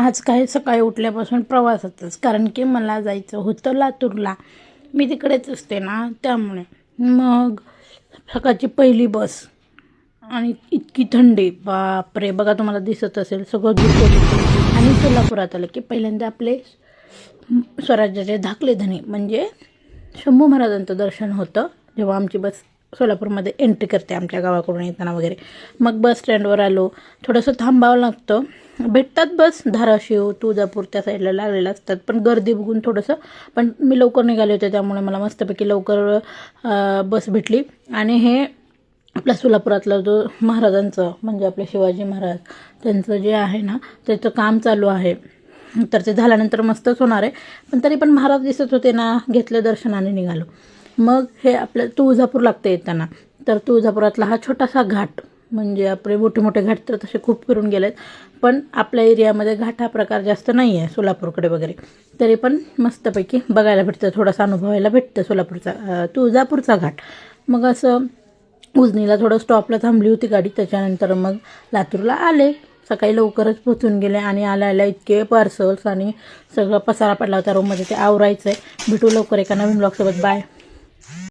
आज काय सकाळी उठल्यापासून प्रवासातच, कारण की मला जायचं होतं लातूरला. मी तिकडेच असते ना, त्यामुळे मग सकाळची पहिली बस आणि इतकी थंडी, बापरे. बघा तुम्हाला दिसत असेल सगळं धुकं. आणि सोलापुरात आलं की पहिल्यांदा आपले स्वराज्याचे धाकले धनी म्हणजे शंभू महाराजांचं दर्शन होतं जेव्हा आमची बस सोलापूरमध्ये एंट्री करते आमच्या गावाकडून येताना वगैरे. मग बस स्टँडवर आलो, थोडंसं थांबावं लागतं. भेटतात बस धाराशिव तुळजापूर त्या साईडला लागलेल्या असतात, पण गर्दी बघून थोडंसं. पण मी लवकर निघाले होते त्यामुळे मला मस्तपैकी लवकर बस भेटली. आणि हे आपल्या सोलापुरातला जो महाराजांचं म्हणजे आपले शिवाजी महाराज त्यांचं जे आहे ना त्याचं काम चालू आहे, तर ते झाल्यानंतर मस्तच होणार आहे. पण तरी पण महाराज दिसत होते ना, घेतले दर्शनाने निघालो. मग हे आपलं तुळजापूर लागतं येताना. तर तुळजापुरातला हा छोटासा घाट, म्हणजे आपले मोठे मोठे घाट तर तसे खूप फिरून गेलेत, पण आपल्या एरियामध्ये घाट हा प्रकार जास्त नाही आहे सोलापूरकडे वगैरे. तरी पण मस्तपैकी बघायला भेटतं, थोडासा अनुभवायला भेटतं सोलापूरचा तुळजापूरचा घाट. मग असं उजनीला थोडं स्टॉपला थांबली होती गाडी, त्याच्यानंतर मग लातूरला आले. सकाळी लवकरच पोचून गेले आणि आल्या इतके पार्सल्स आणि सगळं पसारा पडला होता रूममध्ये, ते आवरायचं आहे. भेटू लवकर एका नवीन ब्लॉगसोबत. बाय.